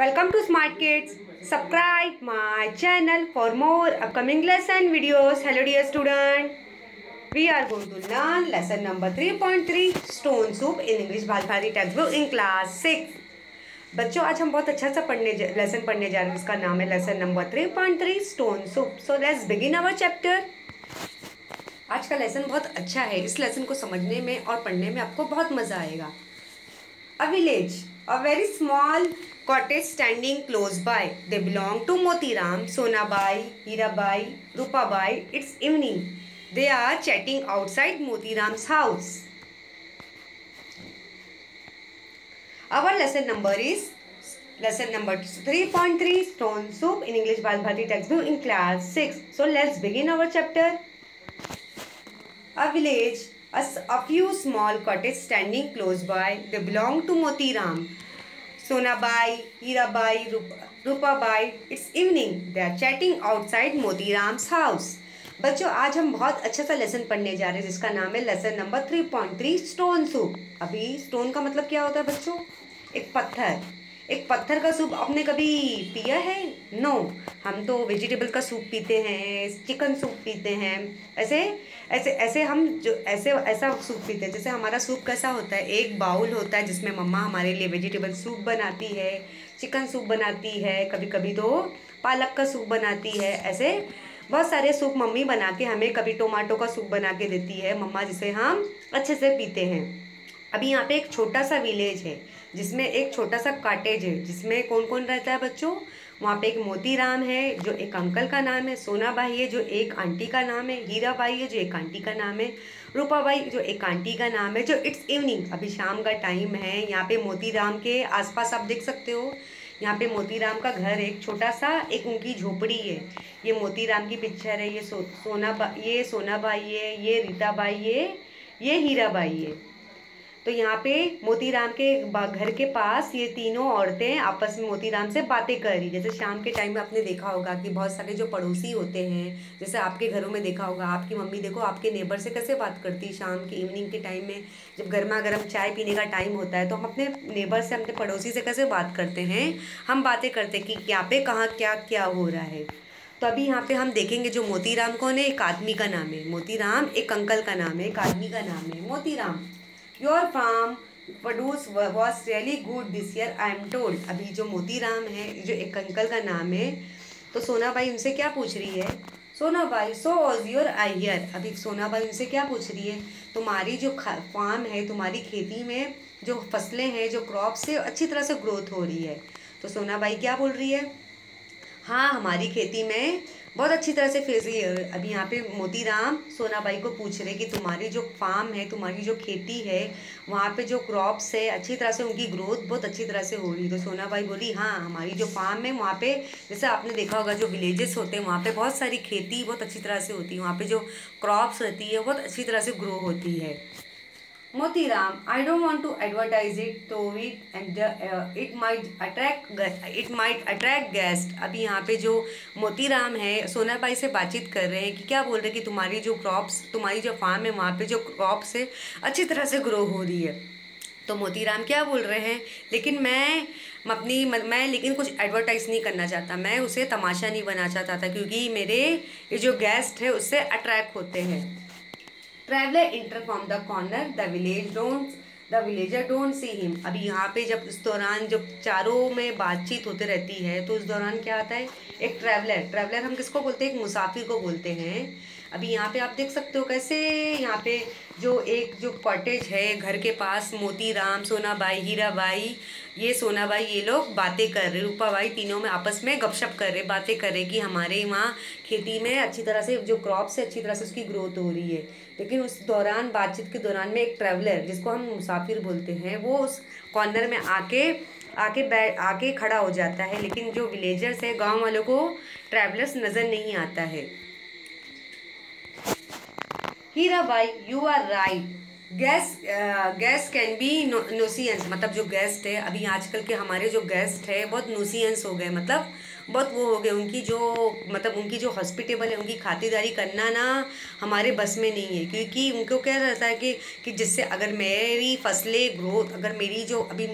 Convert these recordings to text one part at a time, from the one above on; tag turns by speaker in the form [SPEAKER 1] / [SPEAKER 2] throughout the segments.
[SPEAKER 1] Welcome to Smart Kids. Subscribe my channel for more upcoming lesson videos. Hello dear student. We are going to learn lesson number 3.3 Stone Soup in English Bharati textbook in class 6. बच्चों आज हम बहुत अच्छा सा lesson पढ़ने जा रहे हैं जिसका नाम है lesson number 3.3 stone soup. So let's begin our chapter. आज का लेसन बहुत अच्छा है. इस लेसन को समझने में और पढ़ने में आपको बहुत मज़ा आएगा. A village, a very small cottage standing close by. They belong to Motiram, Sonabai, Hirabai, Rupabai. It's evening. They are chatting outside Motiram's house. Our lesson number is lesson number 3.3 Stone Soup in English Bharati textbook in class 6. So let's begin our chapter. A village, a few small cottages standing close by. They belong to Motiram, Sonabai, Hirabai, Rupabai. It's evening. They are chatting outside Motiram's house. बच्चों आज हम बहुत अच्छा सा lesson पढ़ने जा रहे हैं जिसका नाम है लेसन नंबर 3.3 स्टोन सूप. अभी स्टोन का मतलब क्या होता है बच्चों? एक पत्थर. एक पत्थर का सूप आपने कभी पिया है? नो. हम तो वेजिटेबल का सूप पीते हैं, चिकन सूप पीते हैं. ऐसे ऐसे ऐसे हम जो ऐसा सूप पीते हैं. जैसे हमारा सूप कैसा होता है, एक बाउल होता है जिसमें मम्मा हमारे लिए वेजिटेबल सूप बनाती है, चिकन सूप बनाती है, कभी कभी तो पालक का सूप बनाती है. ऐसे बहुत सारे सूप मम्मी बना के हमें, कभी टोमेटो का सूप बना के देती है मम्मा, जिसे हम अच्छे से पीते हैं. अभी यहाँ पे एक छोटा सा विलेज है जिसमें एक छोटा सा कॉटेज है जिसमें कौन कौन रहता है बच्चों? वहाँ पे एक मोतीराम है जो एक अंकल का नाम है, सोनाबाई है जो एक आंटी का नाम है, हीराबाई है जो एक आंटी का नाम है, रूपाबाई जो एक आंटी का नाम है. जो इट्स इवनिंग, अभी शाम का टाइम है. यहाँ पे मोतीराम के आसपास आप देख सकते हो, यहाँ पे मोतीराम का घर है, एक छोटा सा, एक उनकी झोपड़ी है. ये मोतीराम की पिक्चर है. ये सोनाबाई है, ये रीताबाई है, ये हीराबाई है. तो यहाँ पे मोतीराम के घर के पास ये तीनों औरतें आपस में मोतीराम से बातें कर रही. जैसे शाम के टाइम में आपने देखा होगा कि बहुत सारे जो पड़ोसी होते हैं, जैसे आपके घरों में देखा होगा, आपकी मम्मी देखो आपके नेबर से कैसे बात करती है शाम के इवनिंग के टाइम में. जब गर्मा गर्म चाय पीने का टाइम होता है तो हम अपने नेबर से, अपने पड़ोसी से कैसे बात करते हैं? हम बातें करते हैं कि यहाँ पे कहाँ क्या क्या हो रहा है. तो अभी यहाँ पे हम देखेंगे जो मोतीराम कौन है? एक आदमी का नाम है मोतीराम, एक अंकल का नाम है, एक आदमी का नाम है Motiram. Your farm produce was really good this year, I am told. अभी जो मोतीराम है, जो एक अंकल का नाम है, तो सोनाबाई उनसे क्या पूछ रही है? Sonabai, so was your I hear. अभी सोनाबाई उनसे क्या पूछ रही है? तुम्हारी जो फार्म है, तुम्हारी खेती में जो फसलें हैं, जो क्रॉप से अच्छी तरह से ग्रोथ हो रही है. तो सोनाबाई क्या बोल रही है? हाँ, हमारी खेती में बहुत अच्छी तरह से फेस रही है. अभी यहाँ पे मोतीराम सोनाबाई को पूछ रहे कि तुम्हारी जो फार्म है, तुम्हारी जो खेती है, वहाँ पे जो क्रॉप्स है अच्छी तरह से उनकी ग्रोथ बहुत अच्छी तरह से हो रही है. तो सोनाबाई बोली हाँ, हमारी जो फार्म है वहाँ पे, जैसे आपने देखा होगा जो विलेजेस होते हैं वहाँ पे बहुत सारी खेती बहुत अच्छी तरह से होती है. वहाँ पे जो क्रॉप्स रहती है बहुत अच्छी तरह से ग्रो होती है. Motiram, I don't want to advertise it to it and it might attract guest. अभी यहाँ पे जो मोतीराम है सोनाबाई से बातचीत कर रहे हैं कि क्या बोल रहे हैं कि तुम्हारी जो क्रॉप्स, तुम्हारी जो फार्म है वहाँ पे जो क्रॉप्स है अच्छी तरह से ग्रो हो रही है. तो मोतीराम क्या बोल रहे हैं? लेकिन मैं लेकिन कुछ एडवर्टाइज नहीं करना चाहता, मैं उसे तमाशा नहीं बनाना चाहता था क्योंकि मेरे ये जो गेस्ट है उससे अट्रैक्ट होते हैं. Traveler enter from the corner. The villager don't see him. अभी यहाँ पे जब इस दौरान जब चारों में बातचीत होते रहती है तो उस दौरान क्या आता है? एक ट्रैवलर हम किसको बोलते हैं? एक मुसाफिर को बोलते हैं. अभी यहाँ पे आप देख सकते हो कैसे यहाँ पे जो कॉटेज है घर के पास, मोतीराम, सोनाबाई, हीराबाई, ये सोनाबाई, ये लोग बातें कर रहे, रूपाबाई, तीनों में आपस में गपशप कर रहे, बातें कर रहे कि हमारे वहाँ खेती में अच्छी तरह से जो क्रॉप्स है अच्छी तरह से उसकी ग्रोथ हो रही है. लेकिन उस दौरान बातचीत के दौरान में एक ट्रैवलर जिसको हम मुसाफिर बोलते हैं वो उस कॉर्नर में आके खड़ा हो जाता है. लेकिन जो विलेजर्स है, गाँव वालों को ट्रैवलर्स नज़र नहीं आता है. Hirabai, you are right. Guests can be nuisance, मतलब जो गेस्ट है, अभी आजकल के हमारे जो गेस्ट है बहुत नोसियंस हो गए, मतलब बहुत वो हो गए, उनकी जो मतलब उनकी जो हॉस्पिटेबल है, उनकी खातिरदारी करना ना हमारे बस में नहीं है, क्योंकि उनको क्या रहता है कि जिससे अगर मेरी फसलें ग्रोथ, अगर मेरी जो अभी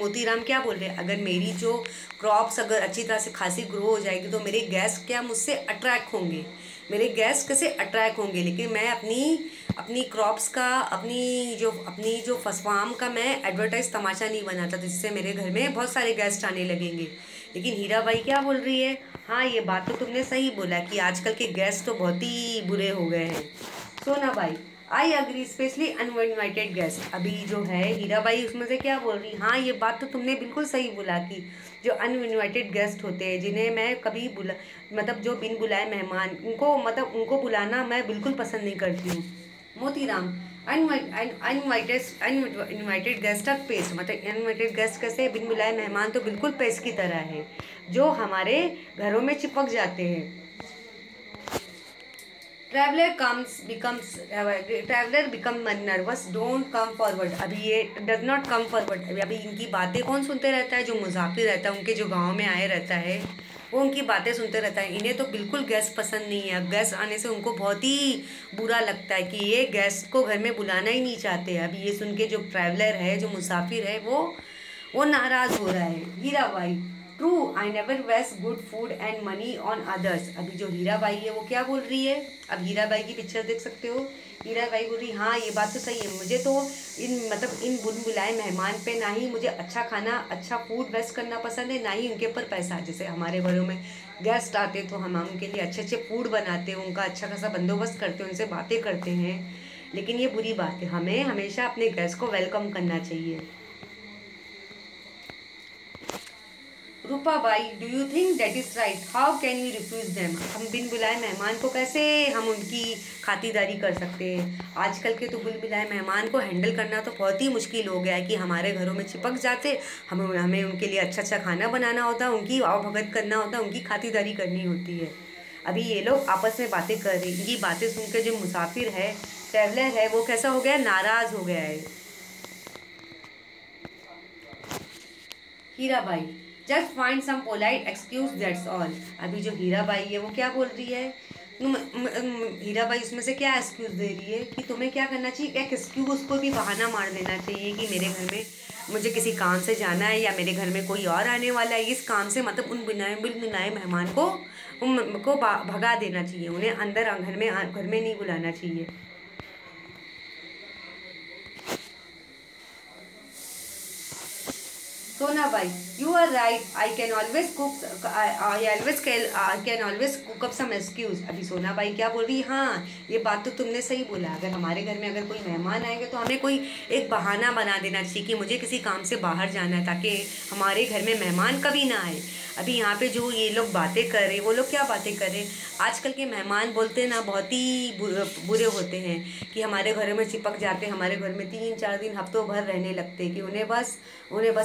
[SPEAKER 1] मोतीराम क्या बोल रहे हैं, अगर मेरी जो क्रॉप्स अगर अच्छी तरह से खासी ग्रो हो जाएगी तो मेरे गेस्ट क्या मुझसे अट्रैक्ट होंगे, मेरे गेस्ट कैसे अट्रैक्ट होंगे। लेकिन मैं अपनी अपनी क्रॉप्स का, अपनी जो फार्म का मैं एडवर्टाइज तमाशा नहीं बनाता, जिससे मेरे घर में बहुत सारे गेस्ट आने लगेंगे। लेकिन हीरा बाई क्या बोल रही है, हाँ ये बात तो तुमने सही बोला कि आजकल के गेस्ट तो बहुत ही बुरे हो गए हैं। सोना by, I agree, specially uninvited guest. अभी जो है हीरा बाई उसमें से क्या बोल रही, हाँ ये बात तो तुमने बिल्कुल सही बोला कि जो अनइनवाइटेड गेस्ट होते हैं, जिन्हें मैं कभी बुला मतलब जो बिन बुलाए मेहमान, उनको मतलब उनको बुलाना मैं बिल्कुल पसंद नहीं करती हूँ। Motiram, uninvited guest are pest, मतलब अनइनवाइटेड गेस्ट कैसे है, बिन बुलाए मेहमान तो बिल्कुल पेस्ट की तरह है, जो हमारे घरों में चिपक जाते हैं। Traveller become nervous, don't come forward. अभी ये डज नॉट कम फॉरवर्ड, अभी इनकी बातें कौन सुनते रहता है, जो मुसाफिर रहता है, उनके जो गांव में आए रहता है, वो उनकी बातें सुनते रहता है। इन्हें तो बिल्कुल गेस्ट पसंद नहीं है, गेस्ट आने से उनको बहुत ही बुरा लगता है कि ये गेस्ट को घर में बुलाना ही नहीं चाहते। अभी ये सुन के जो ट्रैवलर है, जो मुसाफिर है, वो नाराज़ हो रहा है। Hirabai, true, I never waste good food and money on others. अभी जो हीराबाई है वो क्या बोल रही है, अब हीराबाई की पिक्चर देख सकते हो। हीराबाई बोल रही, हाँ ये बात तो सही है, मुझे तो इन बुलबुलाए मेहमान पे ना ही मुझे अच्छा खाना, अच्छा फूड वेस्ट करना पसंद है, ना ही उनके ऊपर पैसा। जैसे हमारे घरों में गेस्ट आते तो हम उनके लिए अच्छे अच्छे फूड बनाते हैं, उनका अच्छा खासा बंदोबस्त करते हैं, उनसे बातें करते हैं। लेकिन ये बुरी बात है, हमें हमेशा अपने गेस्ट को वेलकम करना चाहिए। Rupa bai, do you think that is right, how can you refuse them. हम बिन बुलाए मेहमान को कैसे हम उनकी खातिरदारी कर सकते हैं। आजकल के तो बिन बुलाए मेहमान को हैंडल करना तो बहुत ही मुश्किल हो गया है कि हमारे घरों में चिपक जाते, हमें उनके लिए अच्छा अच्छा खाना बनाना होता है, उनकी आवभगत करना होता है, उनकी खातिरदारी करनी होती है। अभी ये लोग आपस में बातें कर रही, इनकी बातें सुन के जो मुसाफिर है, ट्रैवलर है, वो कैसा हो गया, नाराज़ हो गया है। Hirabai, just find some polite excuse that's all. अभी जो हीराबाई है वो क्या बोल रही है, हीराबाई उसमें से क्या एक्सक्यूज दे रही है कि तुम्हें क्या करना चाहिए, एक एक्सक्यूज को भी बहाना मार देना चाहिए कि मेरे घर में मुझे किसी काम से जाना है, या मेरे घर में कोई और आने वाला है, इस काम से मतलब उन बिन बुलाए मेहमान को भगा देना चाहिए, उन्हें अंदर घर में नहीं बुलाना चाहिए। सोना by, you are right. I can always cook. I can always cook up some excuse. अभी सोना बाई क्या बोल रही है, हाँ ये बात तो तुमने सही बोला, अगर हमारे घर में अगर कोई मेहमान आएंगे तो हमें कोई एक बहाना बना देना चाहिए कि मुझे किसी काम से बाहर जाना है, ताकि हमारे घर में मेहमान कभी ना आए। अभी यहाँ पे जो ये लोग बातें कर रहे, वो लोग क्या बातें कर रहे, आजकल के मेहमान बोलते हैं ना बहुत ही बुरे होते हैं कि हमारे घरों में चिपक जाते हैं, हमारे घर में 3-4 दिन हफ्तों भर रहने लगते हैं कि उन्हें बस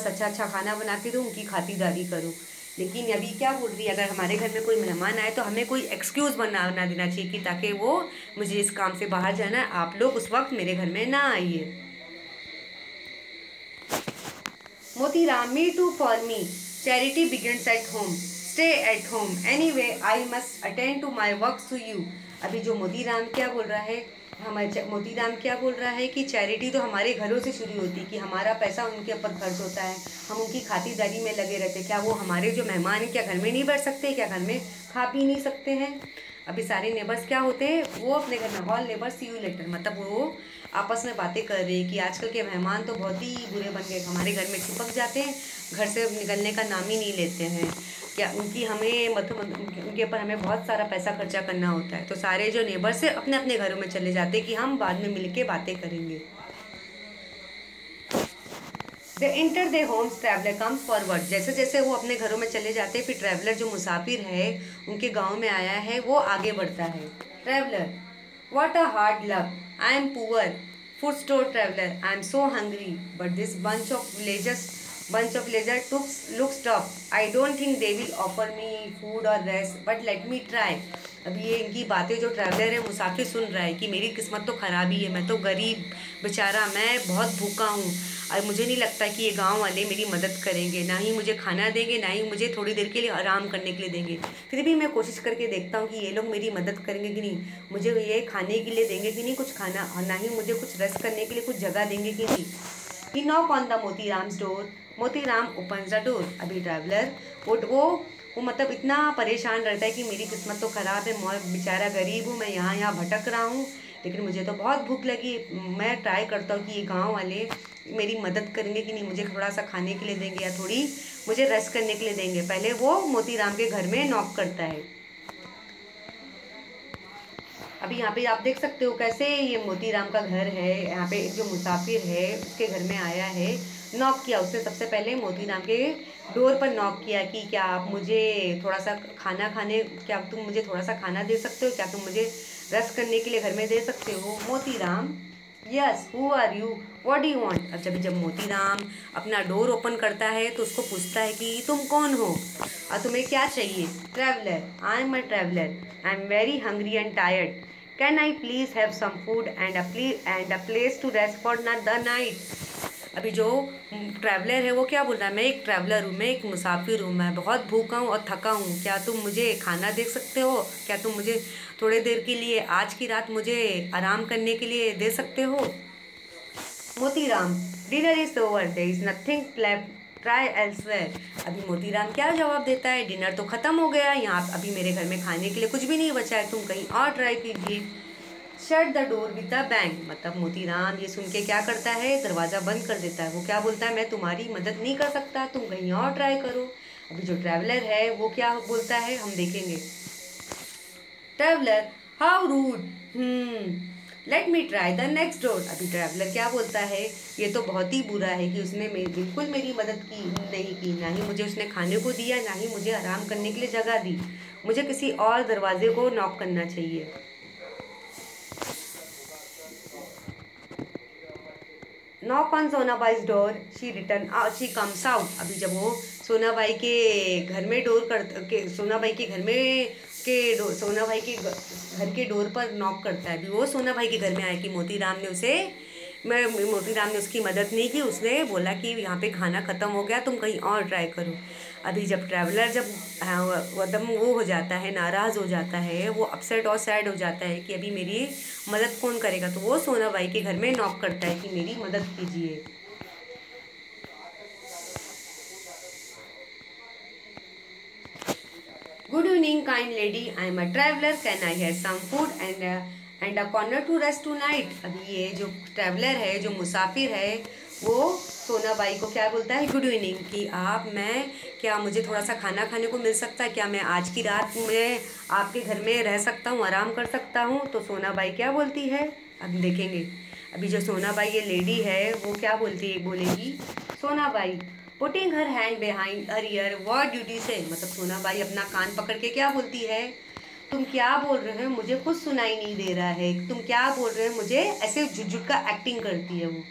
[SPEAKER 1] अच्छा अच्छा खाना बना के दो, उनकी खातिरदारी करो। लेकिन अभी क्या बोल रही है, अगर हमारे घर में कोई मेहमान आए तो हमें कोई एक्सक्यूज़ बना देना चाहिए कि ताकि वो मुझे इस काम से बाहर जाना है, आप लोग उस वक्त मेरे घर में ना आइए। Motiram, me too for me, charity begins at home, stay at home, anyway I must attend to my work to you. अभी जो मोतीराम क्या बोल रहा है, मोतीराम क्या बोल रहा है कि चैरिटी तो हमारे घरों से शुरू होती है, कि हमारा पैसा उनके ऊपर खर्च होता है, हम उनकी खातिरदारी में लगे रहते। क्या वो हमारे जो मेहमान हैं क्या घर में नहीं बैठ सकते, क्या घर में खा पी नहीं सकते हैं। अभी सारे नेबर्स क्या होते हैं, वो अपने घर में, all neighbours see you later, मतलब वो आपस में बातें कर रहे हैं कि आजकल के मेहमान तो बहुत ही बुरे बन गए, हमारे घर में चिपक जाते हैं, घर से निकलने का नाम ही नहीं लेते हैं। क्या उनके ऊपर हमें बहुत सारा पैसा खर्चा करना होता है। तो सारे जो नेबर्स से अपने अपने घरों में चले जाते हैं कि हम बाद में मिलके बातें करेंगे। दे इंटर दे होम्स, ट्रैवलर कम्स फॉरवर्ड। जैसे जैसे वो अपने घरों में चले जाते हैं, फिर ट्रैवलर जो मुसाफिर है, उनके गांव में आया है, वो आगे बढ़ता है। Traveller, what a hard luck, I am poor food store traveller, I am so hungry, but this bunch of villagers Bunch of lizard looks tough. I don't think they will offer me food or rest, but let me try. अभी ये इनकी बातें जो traveller है मुसाफिर सुन रहा है कि मेरी किस्मत तो ख़राब ही है, मैं तो गरीब बेचारा, मैं बहुत भूखा हूँ और मुझे नहीं लगता कि ये गांव वाले मेरी मदद करेंगे, ना ही मुझे खाना देंगे, ना ही मुझे थोड़ी देर के लिए आराम करने के लिए देंगे। फिर भी मैं कोशिश करके देखता हूँ कि ये लोग मेरी मदद करेंगे कि नहीं, मुझे ये खाने के लिए देंगे कि नहीं कुछ खाना, और ना ही मुझे कुछ रेस्ट करने के लिए कुछ जगह देंगे कि नहीं। He knock on the Motiram's door, Motiram opens the door. अभी ट्रैवलर वो मतलब इतना परेशान रहता है कि मेरी किस्मत तो ख़राब है, मैं बेचारा गरीब हूँ, मैं यहाँ भटक रहा हूँ, लेकिन मुझे तो बहुत भूख लगी। मैं ट्राई करता हूँ कि ये गांव वाले मेरी मदद करेंगे कि नहीं, मुझे थोड़ा सा खाने के लिए देंगे या थोड़ी मुझे रेस्ट करने के लिए देंगे। पहले वो मोतीराम के घर में नॉक करता है। अभी यहाँ पे आप देख सकते हो कैसे ये मोतीराम का घर है। यहाँ पे जो मुसाफिर है उसके घर में आया है, नॉक किया उसने। सबसे पहले मोतीराम के डोर पर नॉक किया कि क्या आप मुझे थोड़ा सा खाना खाने, क्या तुम मुझे थोड़ा सा खाना दे सकते हो, क्या तुम मुझे रेस्ट करने के लिए घर में दे सकते हो। Motiram, yes, who are you, what do you want. अब जब मोतीराम अपना डोर ओपन करता है तो उसको पूछता है कि तुम कौन हो और तुम्हें क्या चाहिए। Traveller, I am a traveller, I am very hungry and tired, can I please have some food and a place to rest for the night. अभी जो ट्रैवलर है वो क्या बोल रहा है, मैं एक ट्रैवलर हूँ, मैं एक मुसाफिर हूँ, मैं बहुत भूखा हूँ और थका हूँ, क्या तुम मुझे खाना दे सकते हो, क्या तुम मुझे थोड़े देर के लिए आज की रात मुझे आराम करने के लिए दे सकते हो। Motiram, dinner is over, there is nothing left, try elsewhere. अभी मोतीराम क्या जवाब देता है, डिनर तो ख़त्म हो गया, यहाँ अभी मेरे घर में खाने के लिए कुछ भी नहीं बचा है, तुम कहीं और ट्राई कीजिए। Shut the door with a bang. मतलब मोतीराम ये सुन के क्या करता है, दरवाज़ा बंद कर देता है। वो क्या बोलता है, मैं तुम्हारी मदद नहीं कर सकता, तुम कहीं और ट्राई करो। अभी जो ट्रैवलर है वो क्या बोलता है हम देखेंगे। Traveller, how rude, let me try the next door. अभी ट्रैवलर क्या बोलता है, ये तो बहुत ही बुरा है कि उसने बिल्कुल मेरी मदद की नहीं की, ना ही मुझे उसने खाने को दिया, ना ही मुझे आराम करने के लिए जगह दी, मुझे किसी और दरवाजे को नॉक करना चाहिए। Knock on Sonabai's door, she comes out. अभी जब वो सोनाबाई के घर में डोर कर सोनाबाई के घर में सोनाबाई के घर के डोर पर नॉक करता है। अभी वो सोनाबाई के घर में आया कि मोतीराम ने उसकी मदद नहीं की, उसने बोला कि यहाँ पे खाना ख़त्म हो गया, तुम कहीं और ट्राई करो। अभी जब ट्रैवलर एकदम वो हो जाता है, नाराज़ हो जाता है, वो अपसेट और सैड हो जाता है कि अभी मेरी मदद कौन करेगा, तो वो सोनाबाई के घर में नॉक करता है कि मेरी मदद कीजिए। Good evening kind lady, I am a traveller, can I have some food and a corner to rest tonight. अभी ये जो ट्रैवलर है, जो मुसाफिर है, वो सोनाबाई को क्या बोलता है, गुड इवनिंग, कि क्या मुझे थोड़ा सा खाना खाने को मिल सकता है, क्या मैं आज की रात में आपके घर में रह सकता हूँ, आराम कर सकता हूँ। तो सोनाबाई क्या बोलती है अब देखेंगे। अभी जो सोनाबाई ये लेडी है वो क्या बोलेगी। Sonabai, putting her hand behind her year, what duty से। मतलब सोनाबाई अपना कान पकड़ के क्या बोलती है, तुम क्या बोल रहे हो, मुझे कुछ सुनाई नहीं दे रहा है, तुम क्या बोल रहे हो, मुझे ऐसे झुझुट का एक्टिंग करती है वो।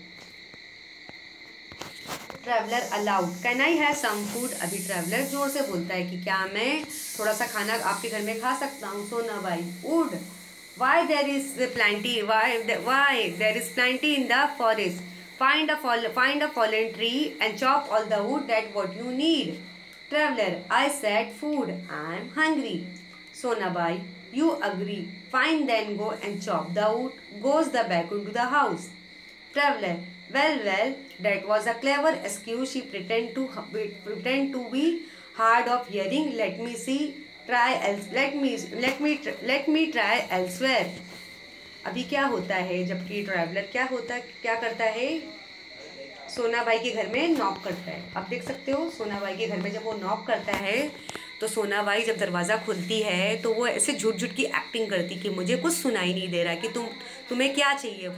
[SPEAKER 1] Traveller allowed, can I have some food. अभी ट्रैवलर जोर से बोलता है कि क्या मैं थोड़ा सा खाना आपके घर में खा सकता हूँ। Sonabai, would, why there is plenty, why there is plenty in the forest, find a fallen tree and chop all the wood that what you need. Traveler, I said food, I am hungry. Sonabai, you agree, fine, then go and chop the wood, goes the back into the house. Traveler, well, that was a clever excuse, she pretend to be hard of hearing, let me see, try else, let me try elsewhere. अभी क्या होता है, जबकि traveller क्या करता है, सोनाबाई के घर में नॉक करता है। अब देख सकते हो सोनाबाई के घर में जब वो नॉक करता है तो सोनाबाई जब दरवाज़ा खुलती है तो वो ऐसे झूठ की एक्टिंग करती कि मुझे कुछ सुनाई नहीं दे रहा कि तुम्हें क्या चाहिए।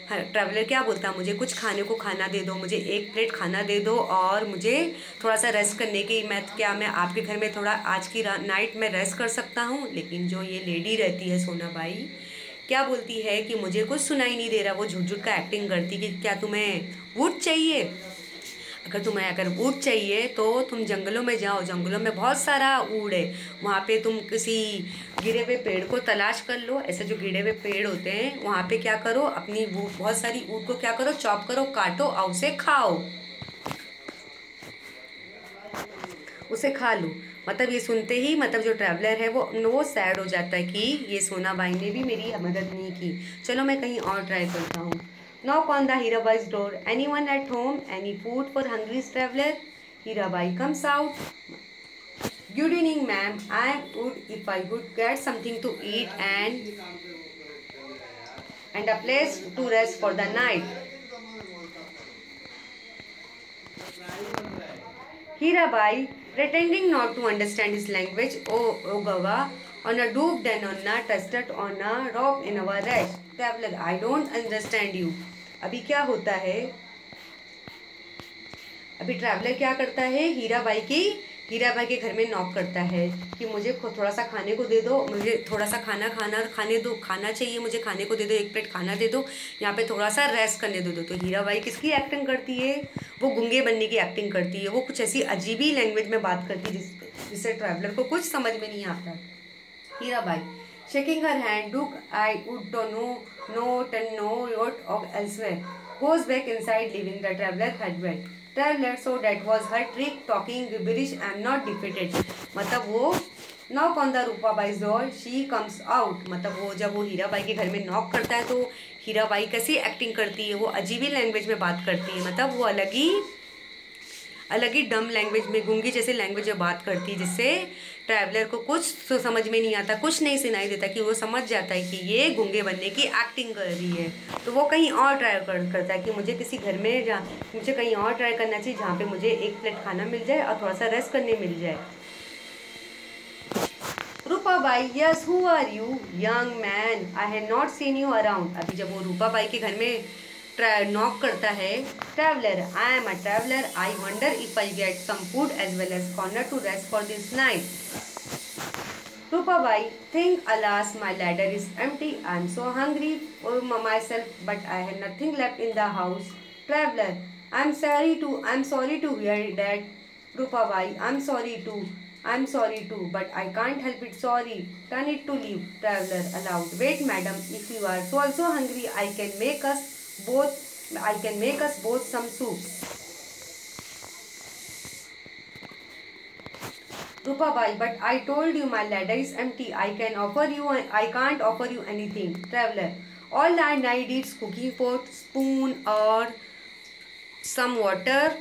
[SPEAKER 1] ट्रैवलर क्या बोलता, मुझे कुछ खाने को खाना दे दो, मुझे एक प्लेट खाना दे दो और मुझे थोड़ा सा रेस्ट करने की, मैं आपके घर में थोड़ा आज की नाइट में रेस्ट कर सकता हूँ। लेकिन जो ये लेडी रहती है सोनाबाई क्या बोलती है कि मुझे कुछ सुनाई नहीं दे रहा, वो झूठ का एक्टिंग करती कि क्या तुम्हें वुड चाहिए। अगर तुम्हें अगर ऊँट चाहिए तो तुम जंगलों में जाओ, जंगलों में बहुत सारा ऊँट है, वहाँ पे तुम किसी गिरे हुए पेड़ को तलाश कर लो। ऐसे जो गिरे हुए पेड़ होते हैं वहाँ पे क्या करो, अपनी वो बहुत सारी ऊँट को क्या करो, चॉप करो, काटो और उसे खाओ, उसे खा लो। मतलब ये सुनते ही मतलब जो ट्रैवलर है वो सैड हो जाता है कि ये सोनाबाई ने भी मेरी मदद नहीं की, चलो मैं कहीं और ट्राई करता हूँ। Knock on the Hirabai's door. Anyone at home? Any food for hungry traveler? Hirabai comes out. Good evening, ma'am. I would if I could get something to eat and a place to rest for the night. Hirabai, pretending not to understand his language, Ogawa, on a doob then on a tested on a rock in our rest. Traveler, I don't understand you. अभी क्या होता है, अभी traveller क्या करता है, हीराबाई के घर में नॉक करता है कि मुझे थोड़ा सा खाने को दे दो, मुझे थोड़ा सा खाने दो, खाना चाहिए मुझे, खाने को दे दो, एक प्लेट खाना दे दो, यहाँ पे थोड़ा सा रेस्ट करने दो। तो हीराबाई किसकी एक्टिंग करती है, वो गूंगे बनने की एक्टिंग करती है, वो कुछ ऐसी अजीब ही लैंग्वेज में बात करती है जिससे ट्रैवलर को कुछ समझ में नहीं आता। Hirabai shaking her hand, look, I would know what of elsewhere. Goes back inside, leaving the traveler had wet. Traveler, so that was her trick, talking gibberish, I am not defeated. मतलब वो knock on the रूपाबाई's door, she comes out. मतलब वो जब वो हीराबाई के घर में knock करता है तो हीराबाई कैसी एक्टिंग करती है, वो अजीबी लैंग्वेज में बात करती है, मतलब वो अलग ही डम लैंग्वेज में, गूंगी जैसे लैंग्वेज में बात करती है, जिससे ट्रैवलर को कुछ तो समझ में नहीं आता, कुछ नहीं सुनाई देता, कि वो समझ जाता है कि ये गूंगे बनने की एक्टिंग कर रही है। तो वो कहीं और ट्राई करता है कि मुझे किसी घर में मुझे कहीं और ट्राई करना चाहिए जहाँ पे मुझे एक प्लेट खाना मिल जाए और थोड़ा सा रेस्ट करने मिल जाए। Rupabai, yes who are you young man, I have not seen you around. अभी जब वो रूपाबाई के घर में नॉक करता है, traveller, I am a traveller, I wonder if I get some food as well as corner to rest for this night. Rupabai, think alas my larder is empty, I am so hungry for myself but I have nothing left in the house. Traveler, I am sorry to hear that. Rupabai, I'm sorry too, but I can't help it, sorry. Turn it to leave. Traveler aloud, wait madam, if you are so also hungry, I can make us both some soup. Rupabai, but I told you my larder is empty. I can't offer you anything. Traveler, all I need is cooking pot, spoon, or some water.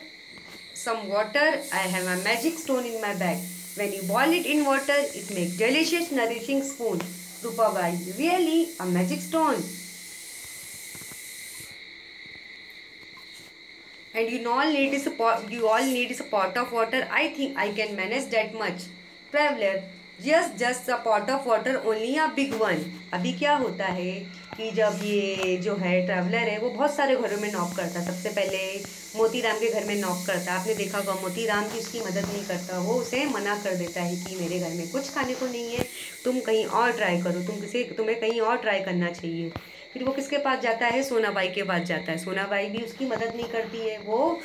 [SPEAKER 1] I have a magic stone in my bag. When you boil it in water, it makes delicious, nourishing spoon. Rupabai, really? A magic stone? And you all need is a pot of water. I think I can manage that much. Traveler, just a pot of water, only a big one. अभी क्या होता है कि जब ये जो है traveller है वो बहुत सारे घरों में नॉक करता है। सबसे पहले मोतीराम के घर में नॉक करता है। आपने देखा होगा मोतीराम की उसकी मदद नहीं करता, वो उसे मना कर देता है कि मेरे घर में कुछ खाने को नहीं है, तुम कहीं और ट्राई करो, तुम्हें कहीं और ट्राई करना चाहिए। फिर वो किसके पास जाता है, सोनाबाई के पास जाता है। सोनाबाई भी उसकी मदद नहीं करती है, वो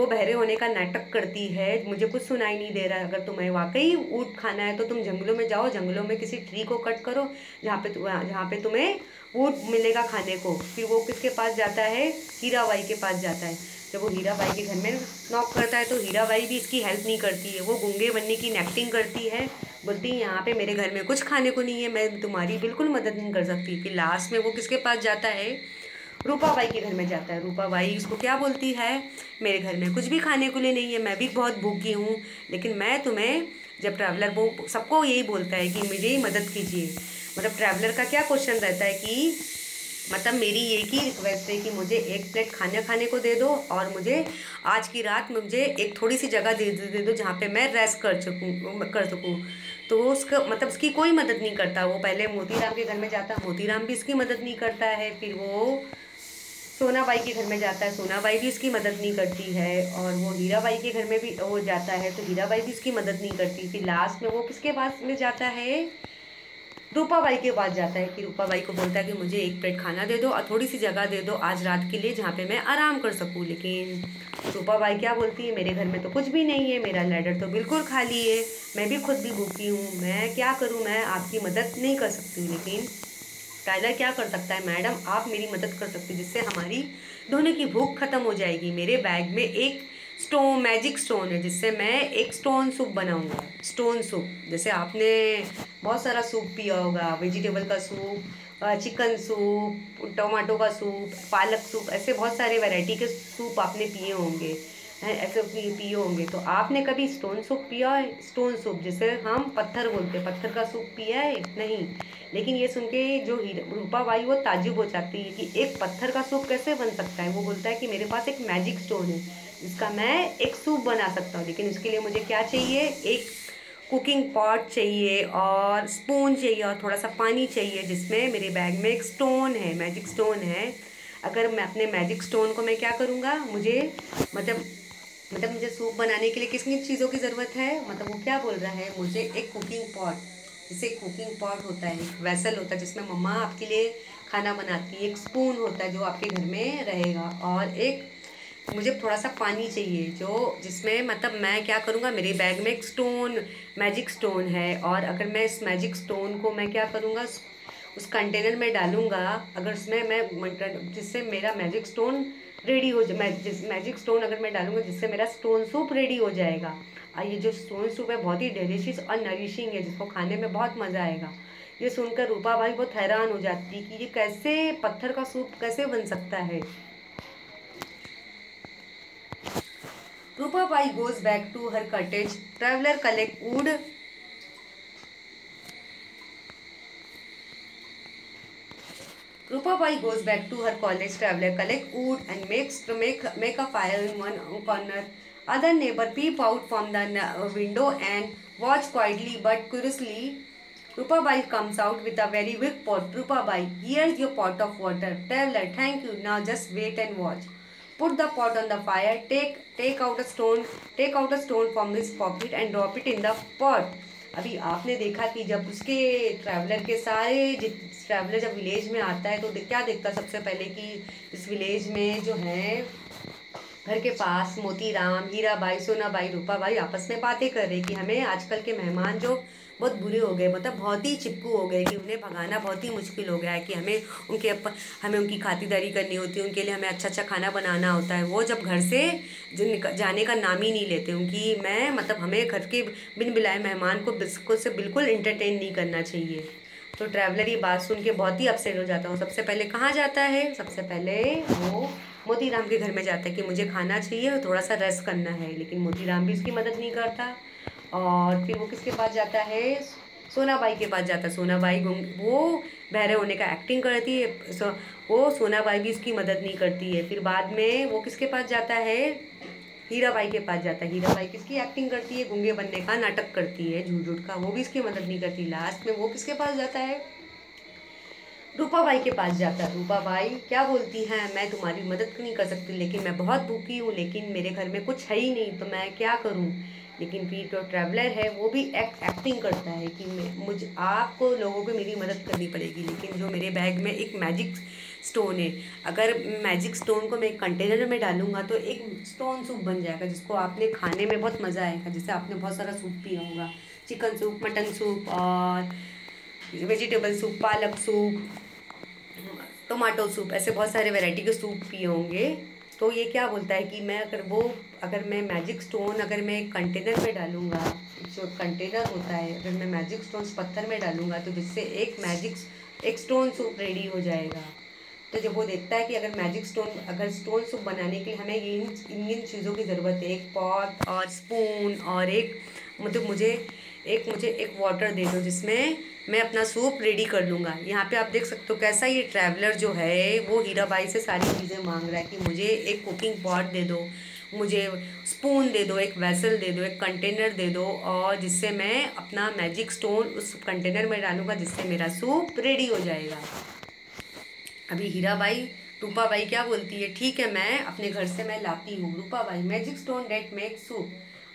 [SPEAKER 1] बहरे होने का नाटक करती है, मुझे कुछ सुनाई नहीं दे रहा है, अगर तुम्हें वाकई ऊँट खाना है तो तुम जंगलों में जाओ, जंगलों में किसी ट्री को कट करो जहाँ पे तुम्हें ऊँट मिलेगा खाने को। फिर वो किसके पास जाता है, हीराबाई के पास जाता है। जब वो हीराबाई के घर में नॉक करता है तो हीराबाई भी इसकी हेल्प नहीं करती है, वो गूंगे बनने की एक्टिंग करती है, बोलती है यहाँ पे मेरे घर में कुछ खाने को नहीं है, मैं तुम्हारी बिल्कुल मदद नहीं कर सकती। फिर लास्ट में वो किसके पास जाता है, रूपाबाई के घर में जाता है। रूपाबाई उसको क्या बोलती है, मेरे घर में कुछ भी खाने को लिए नहीं है, मैं भी बहुत भूखी हूँ, लेकिन मैं तुम्हें, जब ट्रैवलर वो सबको यही बोलता है कि मुझे ही मदद कीजिए। मतलब ट्रैवलर का क्या क्वेश्चन रहता है कि मतलब मेरी एक ही रिक्वेस्ट है कि मुझे एक प्लेट खाने को दे दो और मुझे आज की रात मुझे एक थोड़ी सी जगह दे दो जहाँ पे मैं रेस्ट कर सकूँ। तो वो उसकी कोई मदद नहीं करता। वो पहले मोतीराम के घर में जाता है, मोतीराम भी इसकी मदद नहीं करता है। फिर वो सोनाबाई के घर में जाता है, सोनाबाई भी इसकी मदद नहीं करती है। और वो हीराबाई के घर में भी वो जाता है तो हीराबाई भी इसकी मदद नहीं करती। फिर लास्ट में वो किसके पास में जाता है, रूपा बाई के पास जाता है कि रूपा बाई को बोलता है कि मुझे एक प्लेट खाना दे दो और थोड़ी सी जगह दे दो आज रात के लिए जहाँ पे मैं आराम कर सकूँ। लेकिन रूपा बाई क्या बोलती है, मेरे घर में तो कुछ भी नहीं है, मेरा लैडर तो बिल्कुल खाली है, मैं भी खुद भी भूखी हूँ, मैं क्या करूँ, मैं आपकी मदद नहीं कर सकती हूँ। लेकिन टाइलर क्या कर सकता है, मैडम आप मेरी मदद कर सकती, जिससे हमारी दोनों की भूख खत्म हो जाएगी। मेरे बैग में एक स्टोन, मैजिक स्टोन है, जिससे मैं एक स्टोन सूप बनाऊंगा। स्टोन सूप, जैसे आपने बहुत सारा सूप पिया होगा, वेजिटेबल का सूप, चिकन सूप, टमाटो का सूप, पालक सूप, ऐसे बहुत सारे वैरायटी के सूप आपने पिए होंगे, ऐसे पिए होंगे। तो आपने कभी स्टोन सूप पिया है? स्टोन सूप जिसे हम पत्थर बोलते हैं, पत्थर का सूप पिया है? नहीं। लेकिन ये सुन के जो रूपा बाई वो ताजुब हो जाती है कि एक पत्थर का सूप कैसे बन सकता है। वो बोलता है कि मेरे पास एक मैजिक स्टोन है जिसका मैं एक सूप बना सकता हूँ, लेकिन उसके लिए मुझे क्या चाहिए, एक कुकिंग पॉट चाहिए और स्पून चाहिए और थोड़ा सा पानी चाहिए, जिसमें मेरे बैग में एक स्टोन है, मैजिक स्टोन है। अगर मैं अपने मैजिक स्टोन को मैं क्या करूँगा, मुझे मुझे सूप बनाने के लिए किस किन चीज़ों की ज़रूरत है। मतलब वो क्या बोल रहा है, मुझे एक कुकिंग पॉट, जैसे कुकिंग पॉट होता है, एक वेसल होता है जिसमें मम्मा आपके लिए खाना बनाती है, एक स्पून होता है जो आपके घर में रहेगा, और एक मुझे थोड़ा सा पानी चाहिए जो जिसमें मतलब मैं क्या करूँगा, मेरे बैग में एक स्टोन, मैजिक स्टोन है, और अगर मैं इस मैजिक स्टोन को मैं क्या करूँगा, उस कंटेनर में डालूँगा, अगर उसमें मैं जिससे मेरा मैजिक स्टोन रेडी हो जाए, मैजिक स्टोन अगर मैं डालूँगा जिससे मेरा स्टोन सूप रेडी हो जाएगा। और ये जो स्टोन सूप है बहुत ही डिलीशियस और नरिशिंग है, जिसको खाने में बहुत मज़ा आएगा। ये सुनकर रूपा बाई बहुत हैरान हो जाती कि ये कैसे पत्थर का सूप कैसे बन सकता है। रूपा by goes back to her cottage. Traveler collect wood. Rupa Bai goes back to her college. Traveler collect wood and make a fire in one corner. Other neighbor peep out from the window and watch quietly but curiously. Rupa Bai comes out with a very big pot. Rupa Bai, here's your pot of water. Traveler, thank you. Now just wait and watch. Put the pot on the fire. Take out a stone from his pocket and drop it in the pot. अभी आपने देखा कि जब उसके traveller जब village में आता है तो क्या देखता सबसे पहले कि इस विलेज में जो है घर के पास मोतीराम, हीराबाई, सोनाबाई, रूपाबाई आपस में बातें कर रहे कि हमें आजकल के मेहमान जो बहुत बुरे हो गए, मतलब बहुत ही चिपकू हो गए कि उन्हें भगाना बहुत ही मुश्किल हो गया है, कि हमें उनकी खातिरदारी करनी होती है, उनके लिए हमें अच्छा अच्छा खाना बनाना होता है। वो जब घर से जाने का नाम ही नहीं लेते, उनकी मैं मतलब हमें घर के बिन बुलाए मेहमान को बिल्कुल इंटरटेन नहीं करना चाहिए। तो ट्रैवलर ये बात सुन के बहुत ही अपसेट हो जाता है। सबसे पहले कहाँ जाता है, सबसे पहले वो मोतीराम के घर में जाता है कि मुझे खाना चाहिए और थोड़ा सा रेस्ट करना है, लेकिन मोतीराम भी उसकी मदद नहीं करता। और फिर वो किसके पास जाता है, सोनाबाई के पास जाता है। सोनाबाई वो बहरे होने का एक्टिंग करती है, वो सोनाबाई भी इसकी मदद नहीं करती है। फिर बाद में वो किसके पास जाता है, हीराबाई के पास जाता है। हीराबाई किसकी एक्टिंग करती है, गूंगे बनने का नाटक करती है, झूठ झूठ का, वो भी इसकी मदद नहीं करती। लास्ट में वो किसके पास जाता है, रूपाबाई के पास जाता है। रूपाबाई क्या बोलती है, मैं तुम्हारी मदद नहीं कर सकती, लेकिन मैं बहुत भूखी हूँ, लेकिन मेरे घर में कुछ है ही नहीं, तो मैं क्या करूँ। लेकिन फिर जो ट्रैवलर है वो भी एक्टिंग करता है कि आपको लोगों को मेरी मदद करनी पड़ेगी, लेकिन जो मेरे बैग में एक मैजिक स्टोन है, अगर मैजिक स्टोन को मैं एक कंटेनर में डालूंगा तो एक स्टोन सूप बन जाएगा, जिसको आपने खाने में बहुत मज़ा आएगा। जैसे आपने बहुत सारा सूप पिया होगा, चिकन सूप, मटन सूप और वेजिटेबल सूप, पालक सूप, टोमेटो सूप, ऐसे बहुत सारे वैरायटी के सूप पिए होंगे। तो ये क्या बोलता है कि अगर मैं मैजिक स्टोन अगर मैं एक कंटेनर में डालूंगा, जो कंटेनर होता है, अगर मैं मैजिक स्टोन पत्थर में डालूंगा तो जिससे एक स्टोन सूप रेडी हो जाएगा। तो जब वो देखता है कि अगर स्टोन सूप बनाने के लिए हमें इन चीज़ों की ज़रूरत है, एक पॉट और स्पून और मुझे एक वाटर दे दो जिसमें मैं अपना सूप रेडी कर लूँगा। यहाँ पे आप देख सकते हो कैसा ये ट्रैवलर जो है वो हीराबाई से सारी चीज़ें मांग रहा है कि मुझे एक कुकिंग पॉट दे दो, मुझे स्पून दे दो, एक वेसल दे दो, एक कंटेनर दे दो, और जिससे मैं अपना मैजिक स्टोन उस कंटेनर में डालूँगा, जिससे मेरा सूप रेडी हो जाएगा। अभी रूपाबाई क्या बोलती है, ठीक है मैं अपने घर से मैं लाती हूँ। Rupabai, magic stone that make soup.